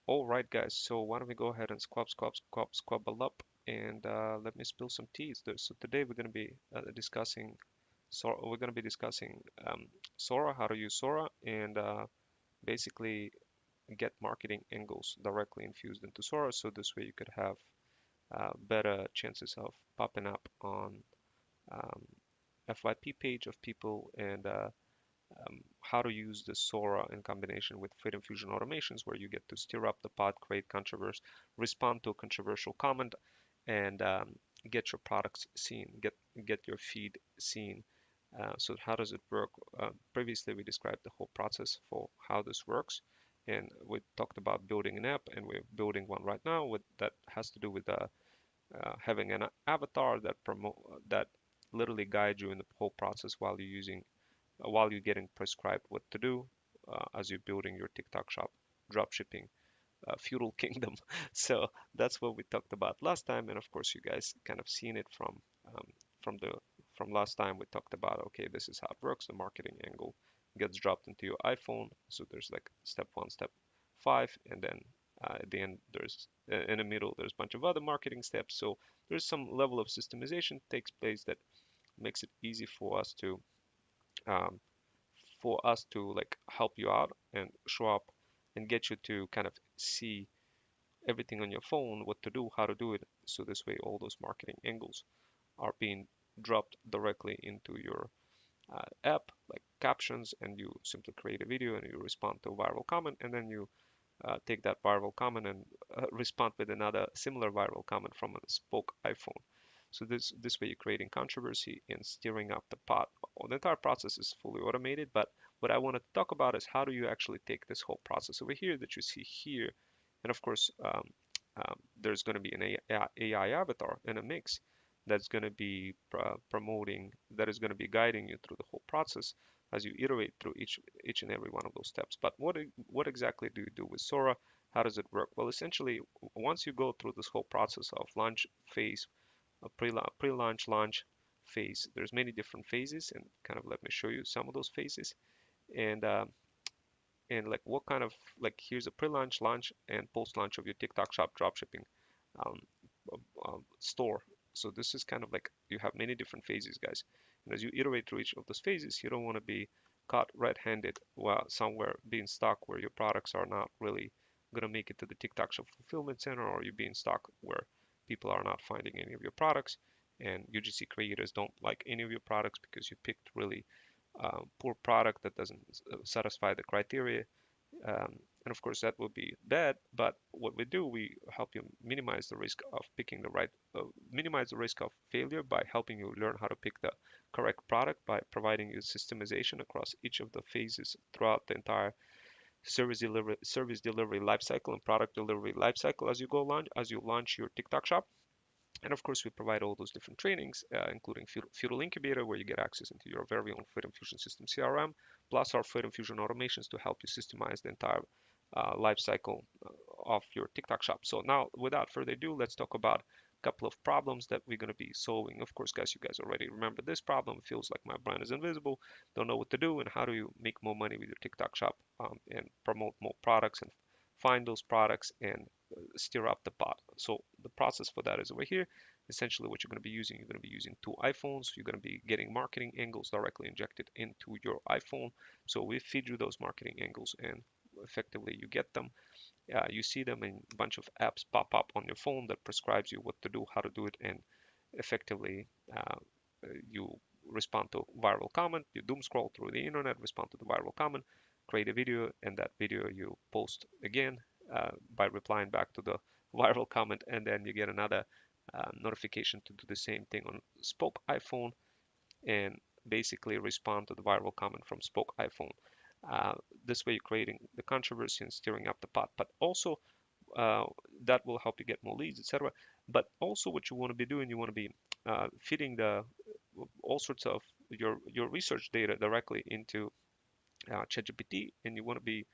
All right, guys. So why don't we go ahead and squabble up and let me spill some teas there. So today we're going to be discussing Sora. We're going to be discussing Sora, how to use Sora, and basically get marketing angles directly infused into Sora. So this way you could have better chances of popping up on um, FYP page of people and how to use the Sora in combination with Freedom Fusion automations, where you get to stir up the pot, create controversy, respond to a controversial comment, and get your products seen, get your feed seen. So how does it work? Previously, we described the whole process for how this works, and we talked about building an app, and we're building one right now with that has to do with having an avatar that promote that literally guides you in the whole process while you're getting prescribed what to do as you're building your TikTok shop, dropshipping, feudal kingdom. So that's what we talked about last time, and of course you guys kind of seen it um, from the from last time. We talked about okay, this is how it works. The marketing angle gets dropped into your iPhone. So there's like step one, step five, and then at the end there's in the middle there's a bunch of other marketing steps. So there's some level of systemization takes place that makes it easy um, for us to like help you out and show up and get you to kind of see everything on your phone, what to do, how to do it. So this way, all those marketing angles are being dropped directly into your app, like captions, and you simply create a video and you respond to a viral comment, and then you take that viral comment and respond with another similar viral comment from a spoke iPhone. So this way you're creating controversy and stirring up the pot. The entire process is fully automated, but what I want to talk about is how do you actually take this whole process over here that you see here, and of course there's going to be an AI avatar in a mix that's going to be promoting, that is going to be guiding you through the whole process as you iterate through each and every one of those steps. But what exactly do you do with Sora? How does it work? Well, essentially, once you go through this whole process of launch phase, a pre-launch launch phase, there's many different phases, and kind of let me show you some of those phases. And like what kind of like here's a pre-launch, launch, and post-launch of your TikTok shop dropshipping um, store. So this is kind of like you have many different phases, guys. And as you iterate through each of those phases, you don't want to be caught red-handed while somewhere being stuck where your products are not really going to make it to the TikTok shop fulfillment center, or you're being stuck where people are not finding any of your products. And UGC creators don't like any of your products because you picked really poor product that doesn't satisfy the criteria. And of course, that would be bad. But what we do, we help you minimize the risk of picking the right, minimize the risk of failure by helping you learn how to pick the correct product by providing you systemization across each of the phases throughout the entire service delivery lifecycle and product delivery lifecycle as you launch your TikTok shop. And of course, we provide all those different trainings, including Feudal Incubator, where you get access into your very own Freedom Fusion System CRM, plus our Freedom Fusion automations to help you systemize the entire life cycle of your TikTok shop. So now, without further ado, let's talk about a couple of problems that we're going to be solving. Of course, guys, you guys already remember this problem. It feels like my brand is invisible, don't know what to do, and how do you make more money with your TikTok shop and promote more products and find those products and stir up the pot. So the process for that is over here. Essentially, what you're going to be using two iPhones. You're going to be getting marketing angles directly injected into your iPhone. So we feed you those marketing angles, and effectively you get them. You see them in a bunch of apps pop up on your phone that prescribes you what to do, how to do it, and effectively you respond to a viral comment. You doom scroll through the internet, respond to the viral comment, create a video, and that video you post again by replying back to the viral comment, and then you get another notification to do the same thing on Spoke iPhone and basically respond to the viral comment from Spoke iPhone. Uh, this way, you're creating the controversy and stirring up the pot, but also uh, that will help you get more leads, etc. But also, what you want to be doing, you want to be feeding the all sorts of your research data directly into ChatGPT, and you want to be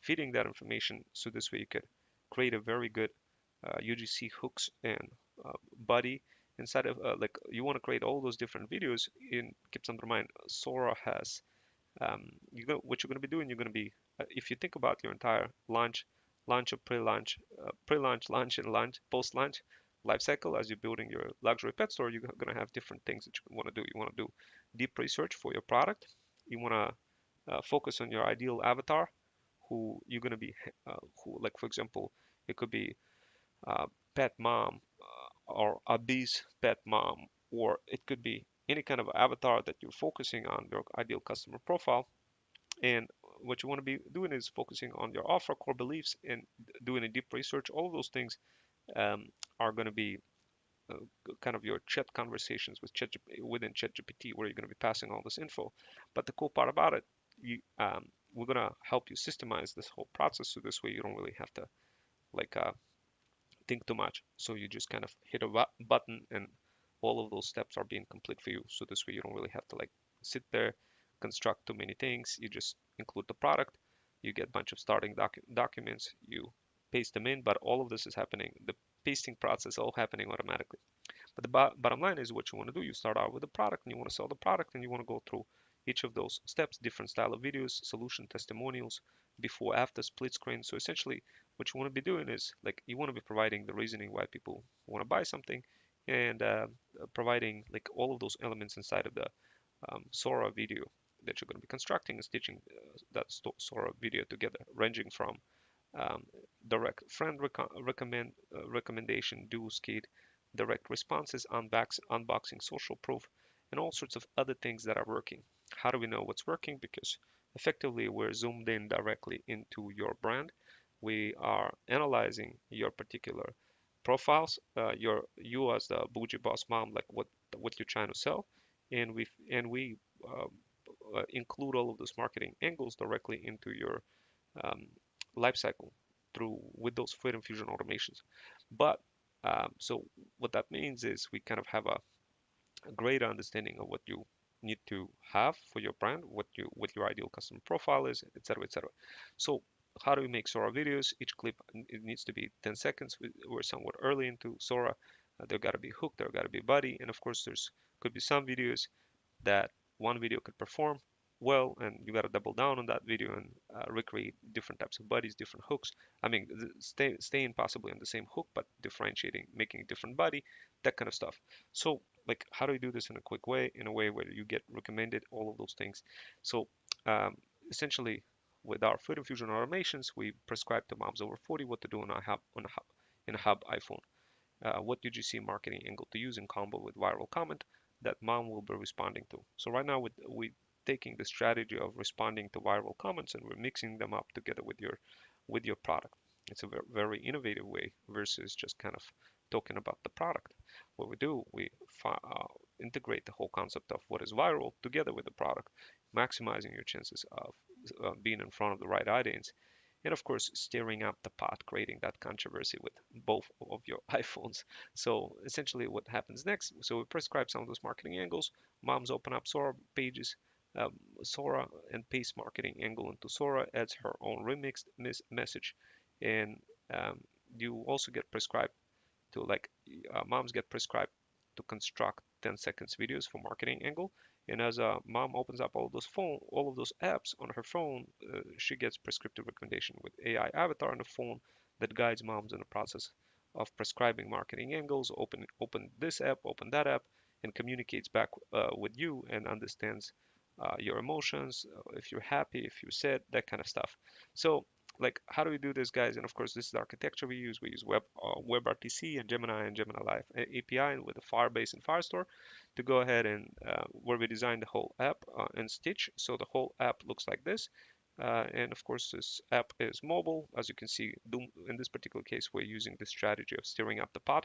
feeding that information so this way you could create a very good UGC hooks and body inside of like you want to create all those different videos. In keep some in mind, Sora has what you're going to be doing. You're going to be if you think about your entire launch, pre-launch, launch, and launch, post-launch life cycle. As you're building your luxury pet store, you're gonna have different things that you want to do. You want to do deep research for your product. You want to focus on your ideal avatar, who you're gonna be, who, like for example, it could be uh, pet mom or obese pet mom, or it could be any kind of avatar that you're focusing on your ideal customer profile. And what you want to be doing is focusing on your offer, core beliefs, and doing a deep research. All of those things um, are going to be uh, kind of your chat conversations with within ChatGPT, where you're going to be passing all this info. But the cool part about it, we're going to help you systemize this whole process, so this way you don't really have to like think too much. So you just kind of hit a button and all of those steps are being complete for you. So this way you don't really have to like sit there, construct too many things. You just include the product, you get a bunch of starting documents, you paste them in, but all of this is happening, the pasting process all happening automatically. But the bottom line is what you want to do. You start out with the product and you want to sell the product and you want to go through each of those steps, different style of videos, solution testimonials, before, after, split screen. So essentially what you want to be doing is like you want to be providing the reasoning why people want to buy something and providing like all of those elements inside of the Sora video that you're going to be constructing and stitching that Sora video together, ranging from um, direct friend recommendation, do skate, direct responses, unboxing, social proof, and all sorts of other things that are working. How do we know what's working? Because effectively we're zoomed in directly into your brand. We are analyzing your particular profiles, you as the bougie boss mom, like what you're trying to sell, and we uh, include all of those marketing angles directly into your um, life cycle through with those Freedom Fusion automations. But so what that means is we kind of have a greater understanding of what you need to have for your brand, what your ideal customer profile is, etc., etc. So how do we make Sora videos? Each clip it needs to be 10 seconds. We're somewhat early into Sora. There got to be hook, there got to be body, and of course there's could be some videos that one video could perform well, and you got to double down on that video and recreate different types of bodies, different hooks. I mean, staying possibly on the same hook, but differentiating, making a different body, that kind of stuff. So, like, how do you do this in a quick way, in a way where you get recommended, all of those things? So, um, essentially, with our Freedom Fusion automations, we prescribe to moms over 40 what to do on a hub in a hub iPhone. What UGC marketing angle to use in combo with viral comment that mom will be responding to. So right now we taking the strategy of responding to viral comments and we're mixing them up together with your product. It's a very innovative way versus just kind of talking about the product. What we do, we integrate the whole concept of what is viral together with the product, maximizing your chances of being in front of the right audience and of course stirring up the pot, creating that controversy with both of your iPhones. So essentially what happens next, so we prescribe some of those marketing angles. Moms open up Sora pages, um, Sora and paste marketing angle into Sora, adds her own remixed message, and um, you also get prescribed to like moms get prescribed to construct 10 seconds videos for marketing angle. And as a mom opens up all of those apps on her phone, she gets prescriptive recommendation with AI avatar on the phone that guides moms in the process of prescribing marketing angles. Open this app, open that app, and communicates back with you and understands your emotions, if you're happy, if you're sad, that kind of stuff. So like how do we do this, guys? And of course this is the architecture we use. We use WebRTC and Gemini Live API with the Firebase and Firestore to go ahead and where we design the whole app and Stitch, so the whole app looks like this. And of course this app is mobile. As you can see, in this particular case we're using the strategy of stirring up the pot,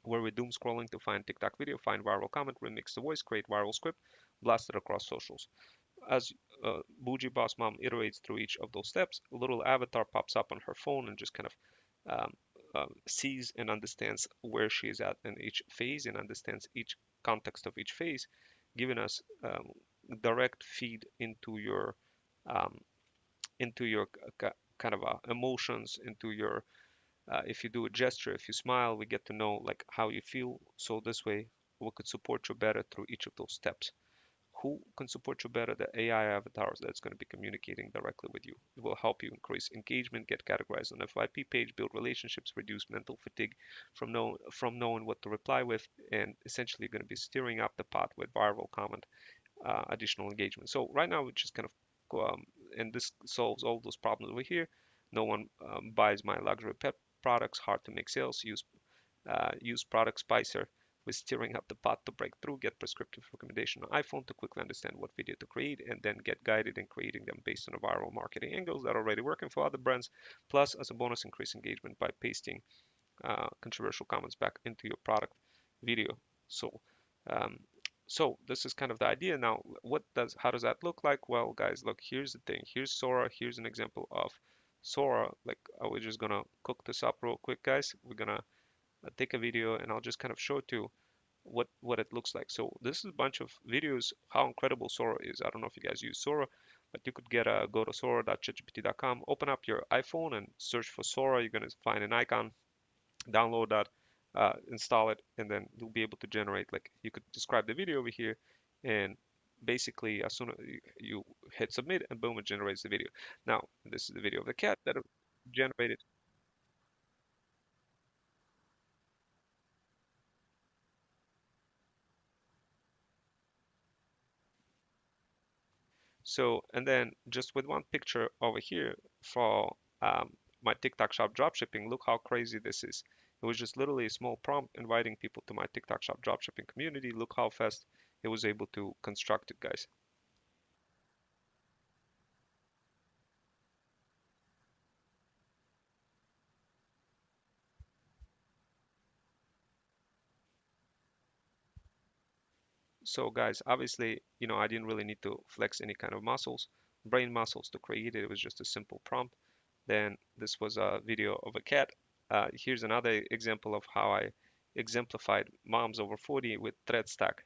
where we're doom scrolling to find TikTok video, find viral comment, remix the voice, create viral script, blast it across socials. As Bougie Boss Mom iterates through each of those steps, a little avatar pops up on her phone and just kind of sees and understands where she is at in each phase and understands each context of each phase, giving us direct feed um, into your kind of emotions, into your if you do a gesture, if you smile, we get to know like how you feel. So this way we could support you better through each of those steps. who can support you better? The AI avatars that's going to be communicating directly with you. It will help you increase engagement, get categorized on FYP page, build relationships, reduce mental fatigue from knowing what to reply with, and essentially going to be steering up the pot with viral comment, additional engagement. So right now we just kind of and this solves all those problems over here. No one buys my luxury pet products, hard to make sales, use product spicer with steering up the pot to break through, get prescriptive recommendation on iPhone to quickly understand what video to create, and then get guided in creating them based on the viral marketing angles that are already working for other brands. Plus, as a bonus, increase engagement by pasting controversial comments back into your product video. So, um, so this is kind of the idea. Now, how does that look like? Well, guys, look, here's the thing. Here's Sora. Here's an example of Sora. Like, we're just gonna cook this up real quick, guys. We're gonna take a video and I'll just kind of show it to you what it looks like. So this is a bunch of videos how incredible Sora is. I don't know if you guys use Sora, but you could go to sora.chatgpt.com, open up your iPhone and search for Sora. You're gonna find an icon, download that, install it, and then you'll be able to generate, like, you could describe the video over here, and basically as soon as you hit submit, and boom, it generates the video. Now this is the video of the cat that it generated. So, and then just with one picture over here for my TikTok shop dropshipping, look how crazy this is. It was just literally a small prompt inviting people to my TikTok shop dropshipping community. Look how fast it was able to construct it, guys. So, guys, obviously, I didn't really need to flex any kind of brain muscles to create it. It was just a simple prompt. Then this was a video of a cat. Here's another example of how I exemplified moms over 40 with thread stack.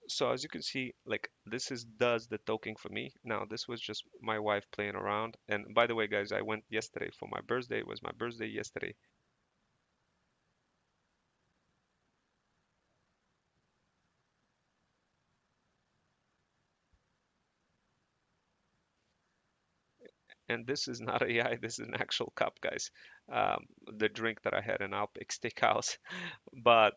So as you can see, like, this is does the talking for me. Now this was just my wife playing around. And by the way, guys, I went yesterday for my birthday. It was my birthday yesterday. And this is not AI, this is an actual cup, guys. The drink that I had in Alpic Steakhouse. But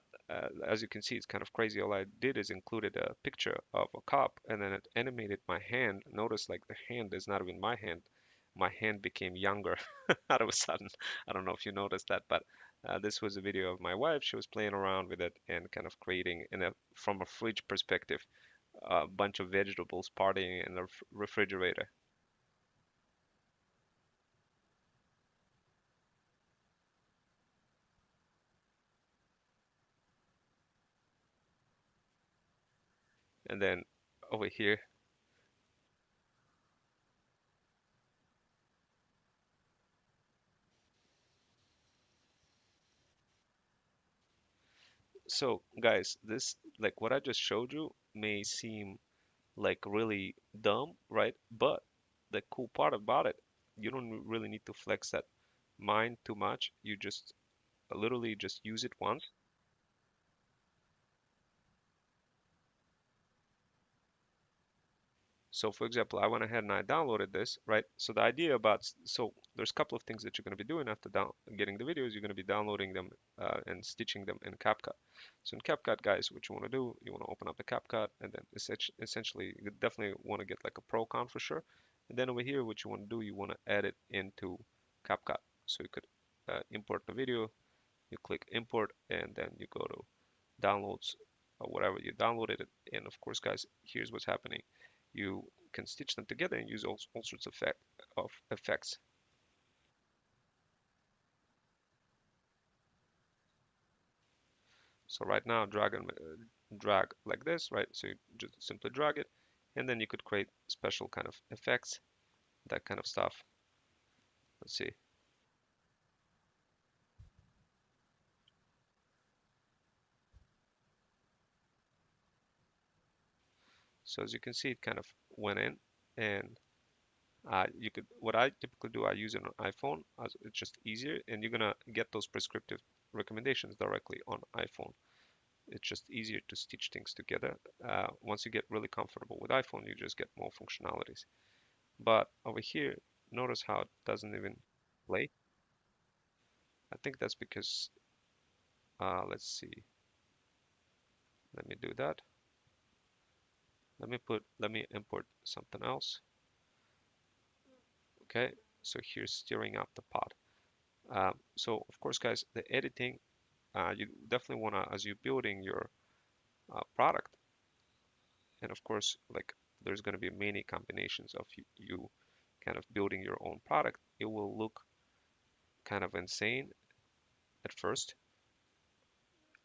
as you can see, it's kind of crazy. All I did is included a picture of a cup, and then it animated my hand. Notice, like, the hand is not even my hand. My hand became younger out of a sudden. I don't know if you noticed that, but this was a video of my wife. She was playing around with it and kind of creating, from a fridge perspective, a bunch of vegetables partying in the refrigerator. And then over here, so guys, this, like, what I just showed you may seem like really dumb, right? But the cool part about it, you don't really need to flex that mind too much. You just literally just use it once. So for example, I went ahead and I downloaded this, right? So the idea about, so there's a couple of things that you're going to be doing after getting the videos. You're going to be downloading them and stitching them in CapCut. So in CapCut, guys, what you want to do, you want to open up the CapCut, and then essentially you definitely want to get like a pro account for sure. And then over here, what you want to do, you want to add it into CapCut. So you could import the video, you click import, and then you go to downloads or whatever you downloaded it. And of course, guys, here's what's happening. You can stitch them together and use all sorts of effects. So right now, drag like this, right? So you just simply drag it, and then you could create special kind of effects, that kind of stuff. Let's see. So as you can see, it kind of went in, and You could, what I typically do, I use it on iPhone as it's just easier, and you're gonna get those prescriptive recommendations directly on iPhone. It's just easier to stitch things together. Once you get really comfortable with iPhone, you just get more functionalities. But over here, notice how it doesn't even play. I think that's because, let's see, let me do that. Let me import something else. Okay, so here's stirring up the pot. So of course, guys, the editing, you definitely wanna, as you're building your product, and of course, like there's gonna be many combinations of you kind of building your own product. It will look kind of insane at first.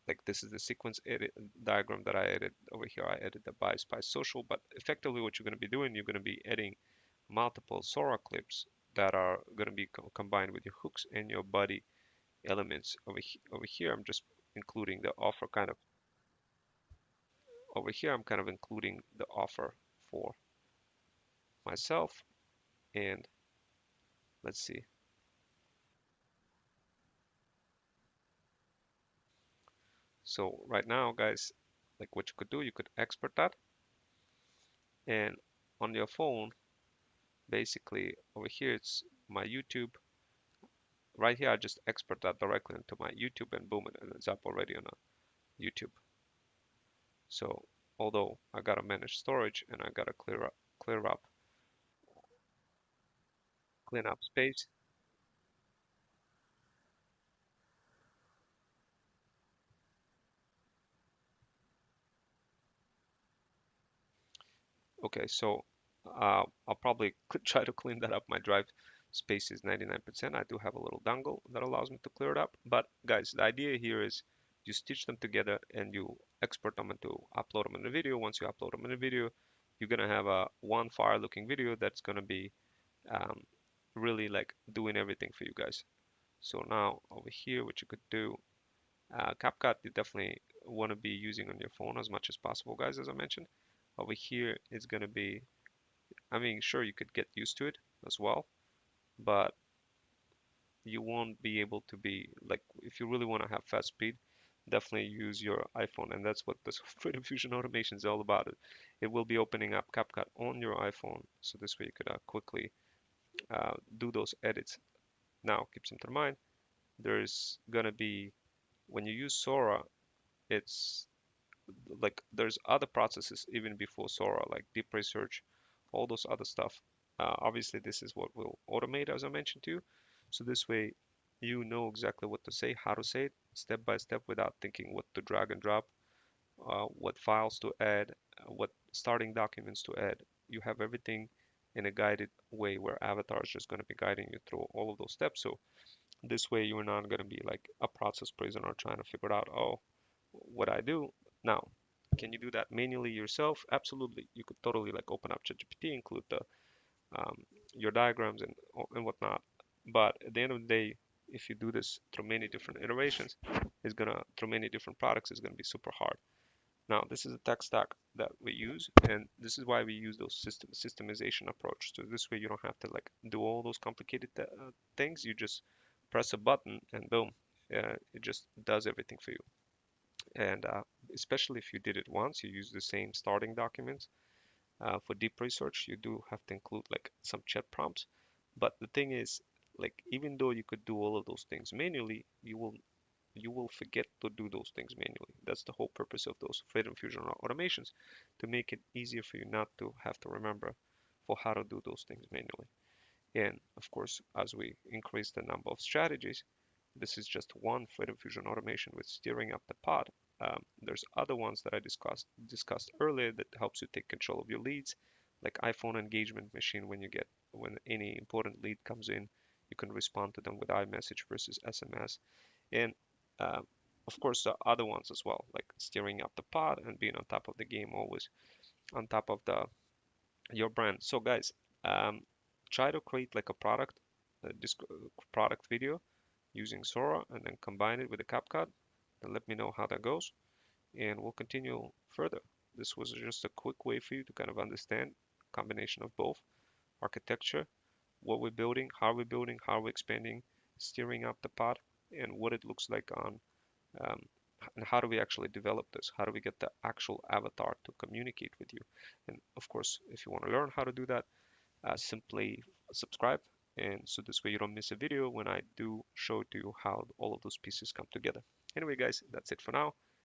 Like this is the sequence edit diagram that I edit over here. I edit the buy spice social, but effectively what you're gonna be doing, you're gonna be adding multiple Sora clips that are going to be combined with your hooks and your body elements. Over here, I'm just including the offer kind of, over here, I'm kind of including the offer for myself. And let's see. So right now, guys, like what you could do, you could export that. And on your phone, basically over here, it's my YouTube. Right here, I just export that directly into my YouTube and boom, it's up already on a YouTube. So although I gotta manage storage and I gotta clear up, clean up space. Okay, so I'll probably try to clean that up. My drive space is 99%. I do have a little dongle that allows me to clear it up. But guys, the idea here is you stitch them together and you export them into upload them in a video. Once you upload them in a video, you're gonna have a one fire looking video that's gonna be um, really like doing everything for you guys. So now over here, what you could do, CapCut you definitely want to be using on your phone as much as possible, guys, as I mentioned. Over here is going to be, I mean, sure, you could get used to it as well, but you won't be able to be like, if you really want to have fast speed, definitely use your iPhone. And that's what this Freedom Fusion automation is all about. It will be opening up CapCut on your iPhone. So this way you could quickly do those edits. Now, keep something in mind. There's going to be, when you use Sora, it's like there's other processes even before Sora, like deep research, all those other stuff. Obviously, this is what we'll automate, as I mentioned to you. So this way, you know exactly what to say, how to say it, step by step, without thinking what to drag and drop, what files to add, what starting documents to add. You have everything in a guided way where Avatar is just going to be guiding you through all of those steps. So this way, you're not going to be like a process prisoner trying to figure out, oh, what I do. Now, can you do that manually yourself? Absolutely. You could totally like open up ChatGPT, include the um, your diagrams and whatnot. But at the end of the day, if you do this through many different iterations, it's gonna through many different products, it's gonna be super hard. Now, this is a tech stack that we use, and this is why we use those systemization approach. So this way, you don't have to like do all those complicated things. You just press a button, and boom, it just does everything for you. And especially if you did it once, you use the same starting documents. For deep research, you do have to include like some chat prompts. But the thing is, like even though you could do all of those things manually, you will forget to do those things manually. That's the whole purpose of those Freedom Fusion automations, to make it easier for you not to have to remember for how to do those things manually. And of course, as we increase the number of strategies, this is just one Freedom Fusion automation with steering up the pod. There's other ones that I discussed earlier that helps you take control of your leads, like iPhone engagement machine. When any important lead comes in, you can respond to them with iMessage versus SMS. And uh, of course, the other ones as well, like steering up the pod and being on top of the game, always on top of the your brand. So guys, um, try to create like a this product video using Sora and then combine it with a CapCut and let me know how that goes and we'll continue further. This was just a quick way for you to kind of understand combination of both. architecture, what we're building, how we're expanding, steering up the pod, and what it looks like on um, and how do we actually develop this? How do we get the actual avatar to communicate with you? And of course, if you want to learn how to do that, simply subscribe. And so this way you don't miss a video when I do show to you how all of those pieces come together. Anyway, guys, that's it for now.